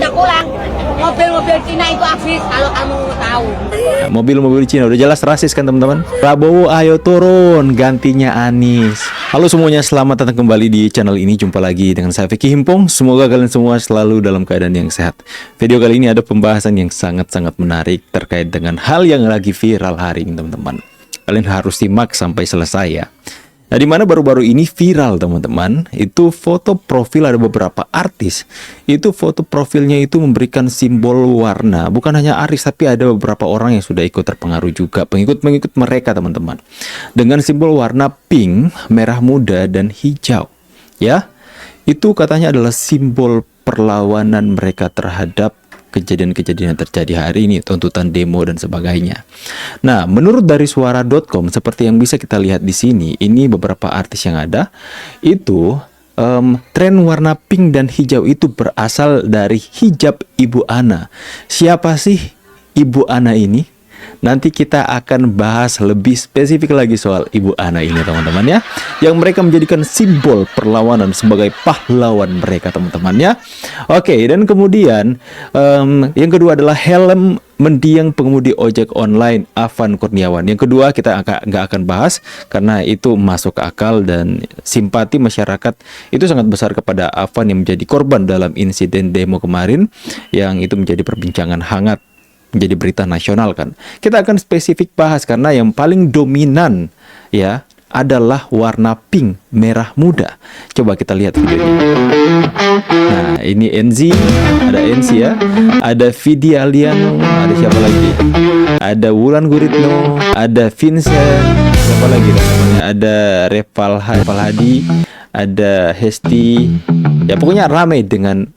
pada pulang. Mobil-mobil Cina itu habis kalau kamu tahu. Nah, mobil-mobil Cina udah jelas rasis kan teman-teman. Prabowo ayo turun, gantinya Anies. Halo semuanya, selamat datang kembali di channel ini. Jumpa lagi dengan saya Vicky Himpong. Semoga kalian semua selalu dalam keadaan yang sehat. Video kali ini ada pembahasan yang sangat-sangat menarik terkait dengan hal yang lagi viral hari ini teman-teman. Kalian harus simak sampai selesai ya. Nah, di mana baru-baru ini viral teman-teman, itu foto profil ada beberapa artis. Itu foto profilnya itu memberikan simbol warna. Bukan hanya artis, tapi ada beberapa orang yang sudah ikut terpengaruh juga, pengikut-pengikut mereka teman-teman. Dengan simbol warna pink, merah muda, dan hijau. Ya, itu katanya adalah simbol perlawanan mereka terhadap kejadian-kejadian yang terjadi hari ini, tuntutan demo dan sebagainya. Nah, menurut dari suara.com seperti yang bisa kita lihat di sini, ini beberapa artis yang ada itu tren warna pink dan hijau itu berasal dari hijab Ibu Ana. Siapa sih Ibu Ana ini? Nanti kita akan bahas lebih spesifik lagi soal Ibu Ana ini teman-teman ya, yang mereka menjadikan simbol perlawanan sebagai pahlawan mereka teman-teman ya. Oke, dan kemudian yang kedua adalah helm mendiang pengemudi ojek online Afan Kurniawan. Yang kedua kita nggak akan bahas karena itu masuk akal dan simpati masyarakat itu sangat besar kepada Afan yang menjadi korban dalam insiden demo kemarin, yang itu menjadi perbincangan hangat, menjadi berita nasional kan. Kita akan spesifik bahas karena yang paling dominan ya adalah warna pink merah muda. Coba kita lihat videonya. Nah, ini NZ, ada NZ ya, ada Vidi Aliano, ada siapa lagi? Ada Wulan Guritno, ada Vincent, siapa lagi namanya? Ada Reval Hadi, ada Hesti. Ya pokoknya ramai dengan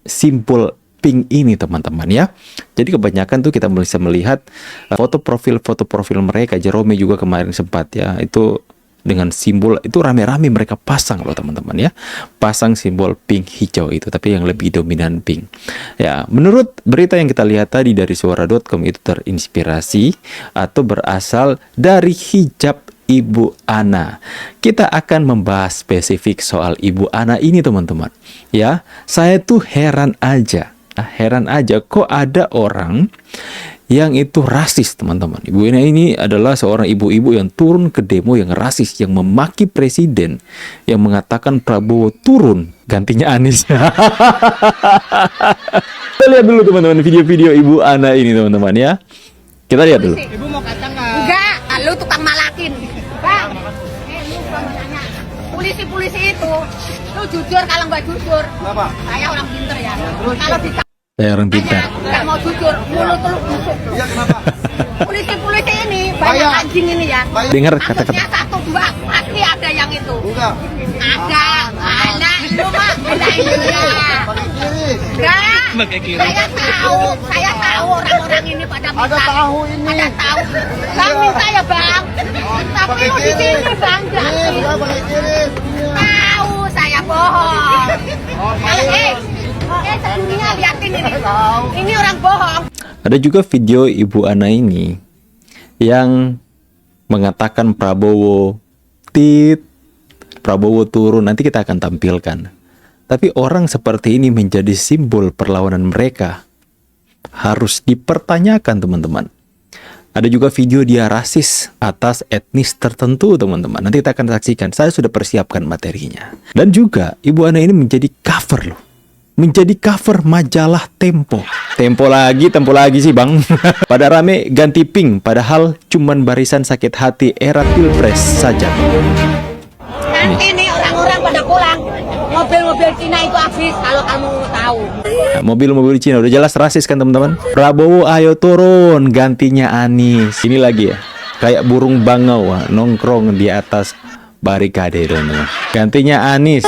simbol pink ini teman-teman ya. Jadi kebanyakan tuh kita bisa melihat foto profil mereka. Jerome juga kemarin sempat ya, itu dengan simbol itu rame-rame mereka pasang loh teman-teman ya. Pasang simbol pink hijau itu, tapi yang lebih dominan pink. Ya, menurut berita yang kita lihat tadi dari suara.com itu terinspirasi atau berasal dari hijab Ibu Ana. Kita akan membahas spesifik soal Ibu Ana ini teman-teman. Ya, saya tuh heran aja kok ada orang yang itu rasis teman-teman. Ibu Ana ini adalah seorang ibu-ibu yang turun ke demo yang rasis, yang memaki presiden, yang mengatakan Prabowo turun gantinya Anies. Kita lihat dulu teman-teman video-video Ibu Ana ini teman-teman ya. Kita lihat dulu. Ibu mau kacang nggak? Enggak, lu tukang malakin. Bang, polisi-polisi itu, lu jujur kalau nggak jujur. Kenapa? Saya orang pinter ya. Kalau Saya orang pintar. nggak mau jujur, mulut lu busuk. Iya, kenapa? Polisi-polisi ini banyak anjing ini ya. Dengar kata-kata. Satu dua pasti ada yang itu. Enggak. Ada, lu mah beda ini ya. Enggak. Saya tahu orang-orang ini pada minta. Ada tahu ini. Ada tahu. Bang minta ya bang. Tapi lu di sini bang. Enggak pakai kiri. Tahu saya bohong. Sedunia liatin ini. Ini orang bohong. Ada juga video Ibu Ana ini yang mengatakan Prabowo turun. Nanti kita akan tampilkan. Tapi orang seperti ini menjadi simbol perlawanan mereka. Harus dipertanyakan teman-teman. Ada juga video dia rasis atas etnis tertentu teman-teman. Nanti kita akan saksikan. Saya sudah persiapkan materinya. Dan juga Ibu Ana ini menjadi cover loh. Menjadi cover majalah Tempo. Tempo lagi sih bang. Pada rame ganti pink, padahal cuman barisan sakit hati era pilpres saja. Nanti nih orang-orang pada pulang. Mobil-mobil Cina itu habis kalau kamu tahu. Nah, mobil-mobil Cina udah jelas rasis kan teman-teman. Prabowo ayo turun, gantinya Anies. Ini lagi ya, kayak burung bangau nongkrong di atas barikade teman-teman. Gantinya Anies.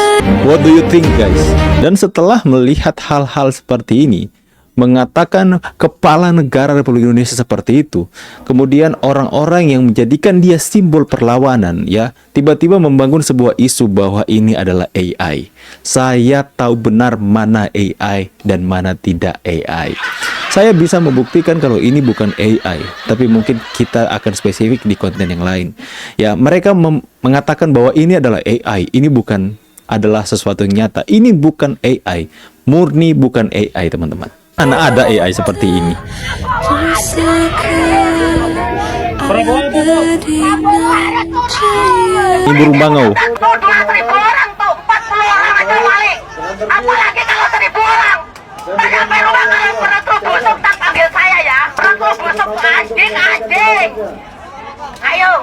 What do you think guys? Dan setelah melihat hal-hal seperti ini, mengatakan kepala negara Republik Indonesia seperti itu, kemudian orang-orang yang menjadikan dia simbol perlawanan ya, tiba-tiba membangun sebuah isu bahwa ini adalah AI. Saya tahu benar mana AI dan mana tidak AI. Saya bisa membuktikan kalau ini bukan AI, tapi mungkin kita akan spesifik di konten yang lain. Ya, mereka mengatakan bahwa ini adalah AI, ini bukan adalah sesuatu yang nyata. Ini bukan AI, Murni bukan AI, teman-teman. Mana ada AI seperti ini? Ini burung bangau. 12.000 orang tuh, 40 orang aja balik. Apalagi kalau 1.000 orang. Sampai rumah kalian pernah tuh busuk, tak panggil saya ya. Pernah tuh busuk tuh anjing. Ayo.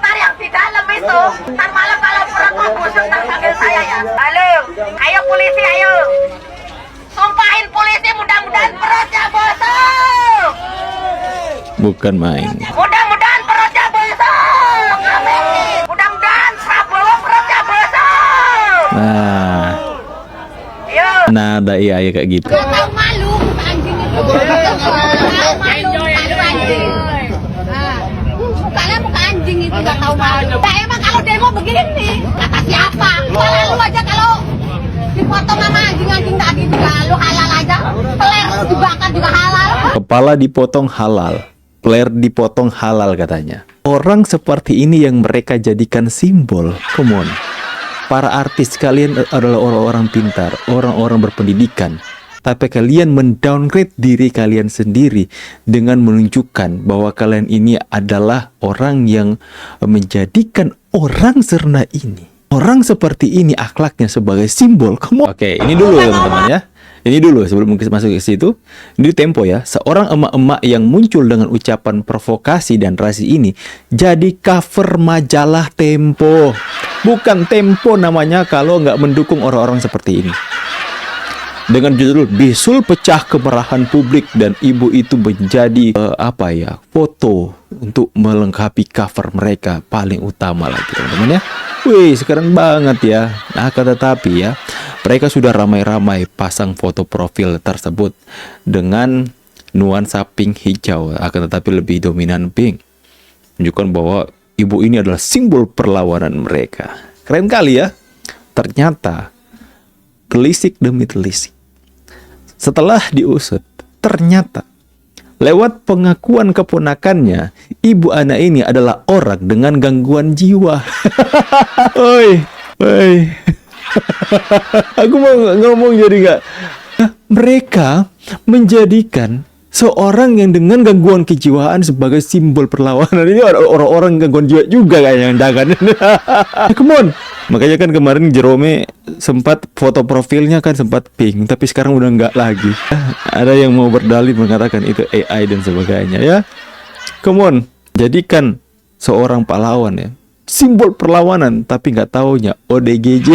Ntar yang di dalam itu, ntar malam kalau pernah tuh busuk, tak panggil saya ya. Halo, ayo polisi, ayo. Sumpahin polisi, mudah-mudahan perutnya bosok. Bukan main. Mudah-mudahan perutnya bosok. Amin. Mudah-mudahan Prabowo perutnya bosok. Nah, Ayo. nah ada AI kayak gitu. Gak tahu malu anjing itu. Gak tahu malu anjing. Mukanya muka anjing itu gak tahu malu. Nah emang kalau demo begini kata siapa? Malah lu aja kalau dipotong sama anjing-anjing tadi juga lu halal aja. Peler dibakar juga halal. Kepala dipotong halal, player dipotong halal katanya. Orang seperti ini yang mereka jadikan simbol. Come on. Para artis, kalian adalah orang-orang pintar, orang-orang berpendidikan. Tapi kalian mendowngrade diri kalian sendiri dengan menunjukkan bahwa kalian ini adalah orang yang menjadikan orang serna ini, orang seperti ini akhlaknya sebagai simbol. Oke, ini dulu teman-teman ya. Ini dulu sebelum masuk ke situ. Ini tempo ya. Seorang emak-emak yang muncul dengan ucapan provokasi dan rasi ini jadi cover majalah Tempo. Bukan Tempo namanya kalau nggak mendukung orang-orang seperti ini. Dengan judul "Bisul Pecah Kemarahan Publik" dan ibu itu menjadi foto untuk melengkapi cover mereka paling utama lagi teman-teman ya. Wih, sekarang banget ya. Nah, tetapi ya, mereka sudah ramai-ramai pasang foto profil tersebut dengan nuansa pink hijau, akan tetapi lebih dominan pink. Menunjukkan bahwa ibu ini adalah simbol perlawanan mereka. Keren kali ya. Ternyata telisik demi telisik. Setelah diusut, ternyata lewat pengakuan keponakannya, ibu anak ini adalah orang dengan gangguan jiwa. Oi. Aku mau ngomong jadi nggak? Mereka menjadikan seorang yang dengan gangguan kejiwaan sebagai simbol perlawanan. Ini orang-orang gangguan jiwa juga kayak yang dagan. Come on. Makanya kan kemarin Jerome sempat foto profilnya kan sempat pink, tapi sekarang udah nggak lagi. Ada yang mau berdalih mengatakan itu AI dan sebagainya ya. Come on. Jadikan seorang pahlawan ya simbol perlawanan, tapi nggak taunya ODGJ.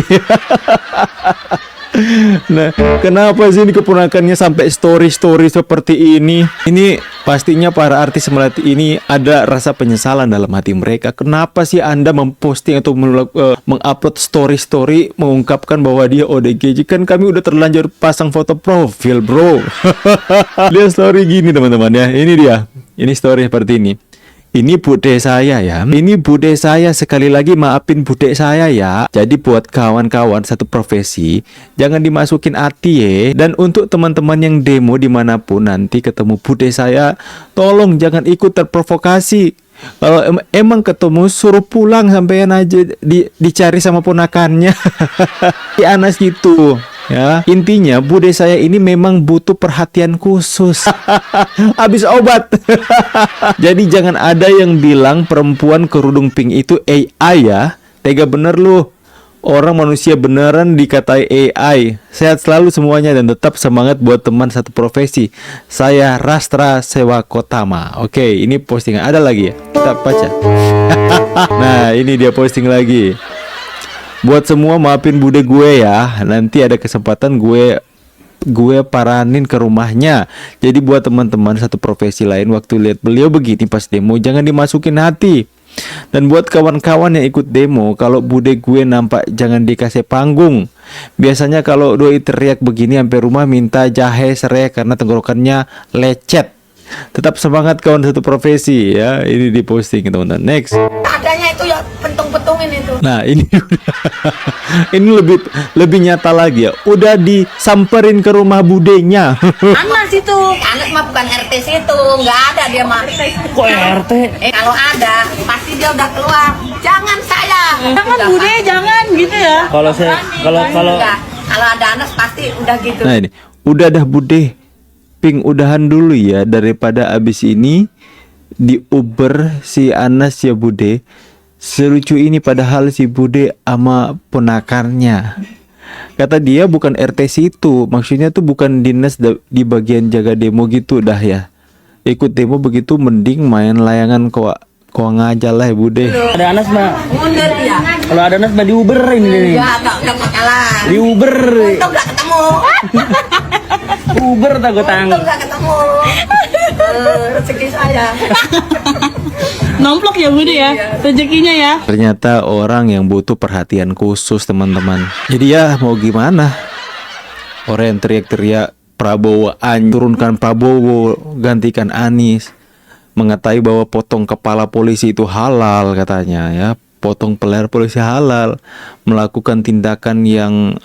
Nah, kenapa sih ini keponakannya sampai story-story seperti ini? Ini pastinya para artis melati ini ada rasa penyesalan dalam hati mereka. Kenapa sih Anda memposting atau mengupload story-story mengungkapkan bahwa dia ODGJ? Kan kami udah terlanjur pasang foto profil, bro. Lihat story gini teman-teman ya. Ini dia. Ini story seperti ini. Ini bude saya ya. Ini bude saya, sekali lagi maafin bude saya ya. Jadi buat kawan-kawan satu profesi, jangan dimasukin hati ya. Dan untuk teman-teman yang demo dimanapun nanti ketemu bude saya, tolong jangan ikut terprovokasi. Kalau emang ketemu suruh pulang sampean aja dicari sama ponakannya. Di Anas gitu. Ya, intinya bude saya ini memang butuh perhatian khusus. Habis obat. Jadi jangan ada yang bilang perempuan kerudung pink itu AI ya. Tega bener lu. Orang manusia beneran dikatai AI. Sehat selalu semuanya dan tetap semangat buat teman satu profesi. Saya Rastra Sewakotama. Oke, ini postingan ada lagi ya. Kita baca. Nah, ini dia posting lagi. Buat semua maafin bude gue ya. Nanti ada kesempatan gue paranin ke rumahnya. Jadi buat teman-teman satu profesi lain waktu lihat beliau begini pas demo jangan dimasukin hati. Dan buat kawan-kawan yang ikut demo, kalau bude gue nampak jangan dikasih panggung. Biasanya kalau doi teriak begini sampai rumah minta jahe serai karena tenggorokannya lecet. Tetap semangat kawan satu profesi ya. Ini di posting teman-teman. Next. Adanya itu ya pentung-pentungin itu. Nah ini ini lebih nyata lagi ya. Udah disamperin ke rumah budenya. Anas itu. Anas mah bukan RT situ, nggak ada dia mah. Kok RT? Kalau ada, pasti dia udah keluar. Jangan saya. Jangan bude, jangan gitu ya. Enggak. Kalau ada Anas pasti udah gitu. Nah ini, udah dah Bude, ping udahan dulu ya, daripada abis ini di Uber si Anas ya Bude. Selucu ini padahal si Bude sama ponakannya. Kata dia bukan RT situ, maksudnya tuh bukan dinas di bagian jaga demo gitu dah ya. Ikut demo begitu mending main layangan kau ngajak lah ya Bude. Ada Anas mah. Mundur ya. Kalau ada Anas mah di Uber ini nih. Enggak bakalan. Di Uber. Untung enggak ketemu. Uber tak gue tang. Untung enggak ketemu. Rezeki saya. Nomplok ya Bude ya, rezekinya ya. Ternyata orang yang butuh perhatian khusus teman-teman. Jadi ya mau gimana? Orang yang teriak-teriak Prabowo turunkan Prabowo, gantikan Anies. Mengetahui bahwa potong kepala polisi itu halal katanya ya. Potong peler polisi halal. Melakukan tindakan yang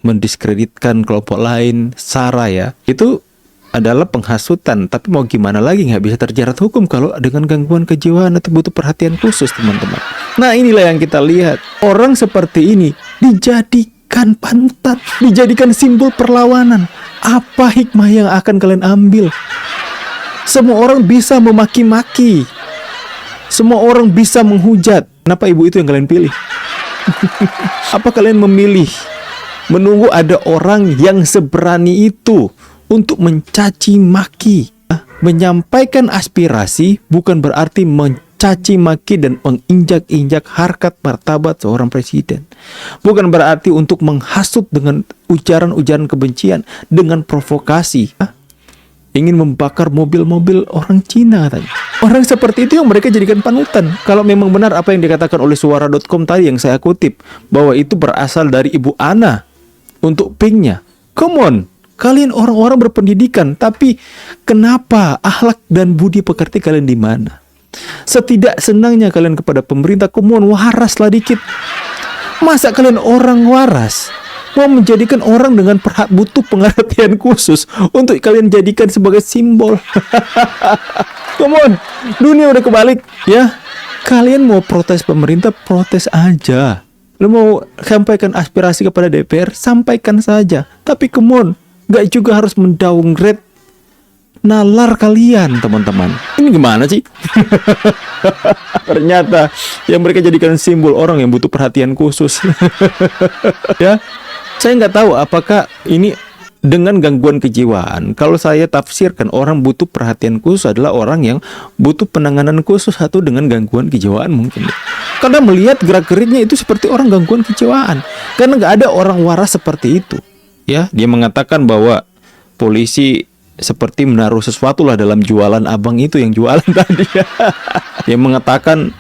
mendiskreditkan kelompok lain, SARA ya. Itu adalah penghasutan, tapi mau gimana lagi, nggak bisa terjerat hukum kalau dengan gangguan kejiwaan atau butuh perhatian khusus teman-teman. Nah inilah yang kita lihat, orang seperti ini dijadikan panutan, dijadikan simbol perlawanan. Apa hikmah yang akan kalian ambil? Semua orang bisa memaki-maki, semua orang bisa menghujat. Kenapa ibu itu yang kalian pilih? Apa kalian memilih menunggu ada orang yang seberani itu untuk mencaci maki? Menyampaikan aspirasi bukan berarti mencaci maki dan menginjak-injak harkat martabat seorang presiden. Bukan berarti untuk menghasut dengan ujaran-ujaran kebencian, dengan provokasi. Ingin membakar mobil-mobil orang Cina katanya. Orang seperti itu yang mereka jadikan panutan. Kalau memang benar apa yang dikatakan oleh suara.com tadi yang saya kutip, bahwa itu berasal dari Ibu Ana untuk pinknya. Come on. Kalian orang-orang berpendidikan, tapi kenapa akhlak dan budi pekerti kalian di mana? Setidak senangnya kalian kepada pemerintah, kemudian waraslah dikit. Masa kalian orang waras mau menjadikan orang dengan butuh pengertian khusus untuk kalian jadikan sebagai simbol? Come on, dunia udah kebalik ya. Kalian mau protes pemerintah, protes aja. Lu mau sampaikan aspirasi kepada DPR, sampaikan saja. Tapi come on, gak juga harus mendowngrade nalar kalian teman-teman. Ini gimana sih? Ternyata yang mereka jadikan simbol orang yang butuh perhatian khusus. Ya, saya nggak tahu apakah ini dengan gangguan kejiwaan. Kalau saya tafsirkan orang butuh perhatian khusus adalah orang yang butuh penanganan khusus atau dengan gangguan kejiwaan mungkin. Karena melihat gerak-geriknya itu seperti orang gangguan kejiwaan. Karena nggak ada orang waras seperti itu. Ya, dia mengatakan bahwa polisi seperti menaruh sesuatu lah dalam jualan abang itu yang jualan tadi. Dia mengatakan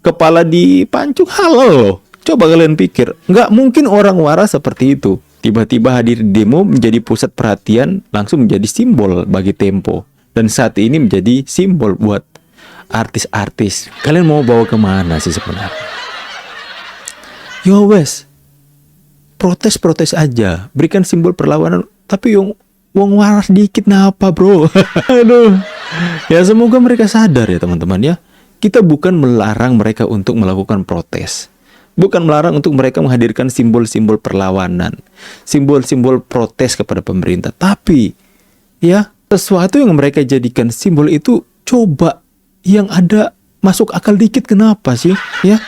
kepala dipancung halal loh. Coba kalian pikir, nggak mungkin orang waras seperti itu. Tiba-tiba hadir demo menjadi pusat perhatian, langsung menjadi simbol bagi Tempo. Dan saat ini menjadi simbol buat artis-artis. Kalian mau bawa kemana sih sebenarnya? Yo wes, protes-protes aja, berikan simbol perlawanan, tapi yang wong waras dikit napa bro? Aduh, ya semoga mereka sadar ya teman-teman ya. Kita bukan melarang mereka untuk melakukan protes, bukan melarang untuk mereka menghadirkan simbol-simbol perlawanan, simbol-simbol protes kepada pemerintah. Tapi ya sesuatu yang mereka jadikan simbol itu coba yang ada masuk akal dikit, kenapa sih? Ya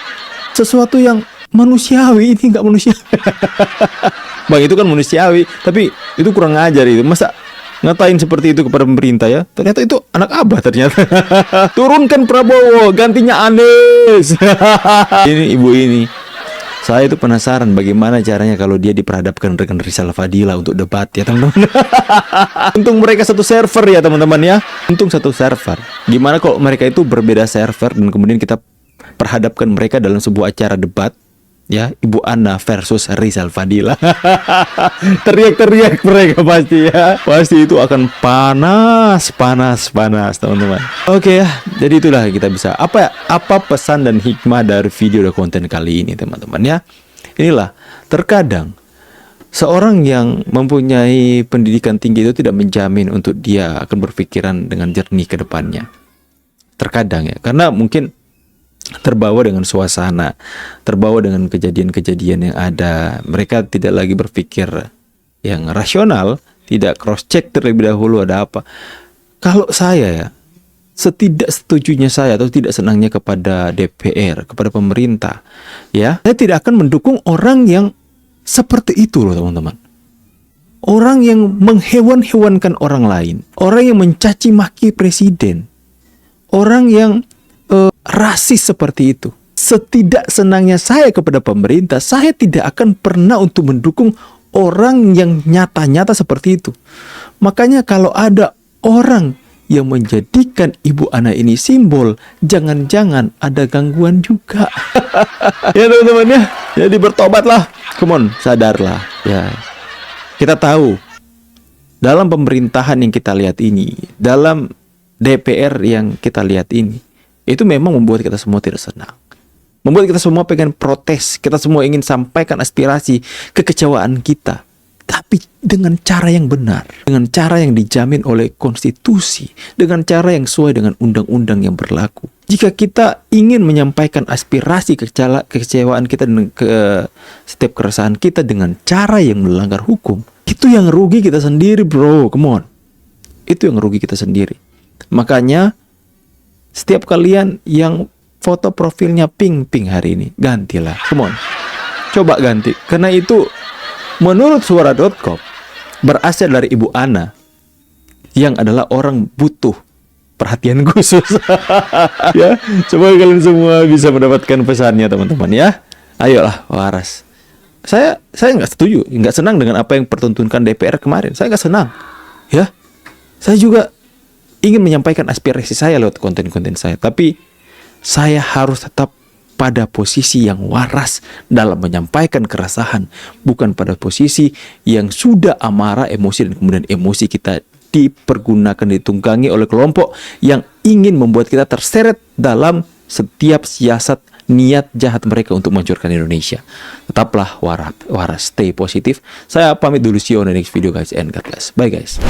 sesuatu yang manusiawi, ini nggak manusiawi. Bang, itu kan manusiawi, tapi itu kurang ajar itu. Masa ngatain seperti itu kepada pemerintah ya? Ternyata itu anak abah ternyata. Turunkan Prabowo, gantinya Anies. Ini ibu ini. Saya itu penasaran bagaimana caranya kalau dia diperhadapkan dengan Rizal Fadila untuk debat ya teman-teman. Untung mereka satu server ya teman-teman ya. Untung satu server. Gimana kalau mereka itu berbeda server dan kemudian kita perhadapkan mereka dalam sebuah acara debat ya, Ibu Ana versus Rizal Fadila. Teriak-teriak mereka pasti ya. Pasti itu akan panas teman-teman. Oke ya, jadi itulah kita bisa apa pesan dan hikmah dari video dan konten kali ini teman-teman ya. Inilah, terkadang seorang yang mempunyai pendidikan tinggi itu tidak menjamin untuk dia akan berpikiran dengan jernih ke depannya. Terkadang ya, karena mungkin terbawa dengan suasana, terbawa dengan kejadian-kejadian yang ada. Mereka tidak lagi berpikir yang rasional, tidak cross check terlebih dahulu ada apa. Kalau saya ya, setidak setujunya saya atau tidak senangnya kepada DPR, kepada pemerintah, ya, saya tidak akan mendukung orang yang seperti itu loh teman-teman. Orang yang menghewan-hewankan orang lain, orang yang mencaci maki presiden, orang yang rasis seperti itu. Setidak senangnya saya kepada pemerintah, saya tidak akan pernah untuk mendukung orang yang nyata-nyata seperti itu. Makanya kalau ada orang yang menjadikan Ibu Ana ini simbol, jangan-jangan ada gangguan juga. Ya teman-teman ya, jadi bertobatlah. Come on, sadarlah. Ya, kita tahu dalam pemerintahan yang kita lihat ini, dalam DPR yang kita lihat ini, itu memang membuat kita semua tidak senang. Membuat kita semua pengen protes. Kita semua ingin sampaikan aspirasi, kekecewaan kita. Tapi dengan cara yang benar. Dengan cara yang dijamin oleh konstitusi. Dengan cara yang sesuai dengan undang-undang yang berlaku. Jika kita ingin menyampaikan aspirasi kekecewaan kita dan setiap keresahan kita dengan cara yang melanggar hukum, itu yang rugi kita sendiri, bro. Come on. Itu yang rugi kita sendiri. Makanya setiap kalian yang foto profilnya pink hari ini, gantilah. Come on. Coba ganti. Karena itu menurut suara.com berasal dari Ibu Ana yang adalah orang butuh perhatian khusus. Ya, semoga kalian semua bisa mendapatkan pesannya teman-teman ya. Ayolah waras. Saya nggak setuju, nggak senang dengan apa yang pertuntunkan DPR kemarin. Saya nggak senang. Ya. Saya juga ingin menyampaikan aspirasi saya lewat konten-konten saya, tapi saya harus tetap pada posisi yang waras dalam menyampaikan keresahan, bukan pada posisi yang sudah amarah, emosi, dan kemudian emosi kita dipergunakan, ditunggangi oleh kelompok yang ingin membuat kita terseret dalam setiap siasat niat jahat mereka untuk menghancurkan Indonesia. Tetaplah waras, stay positif. Saya pamit dulu, see you on the next video guys, and God bless. Bye guys.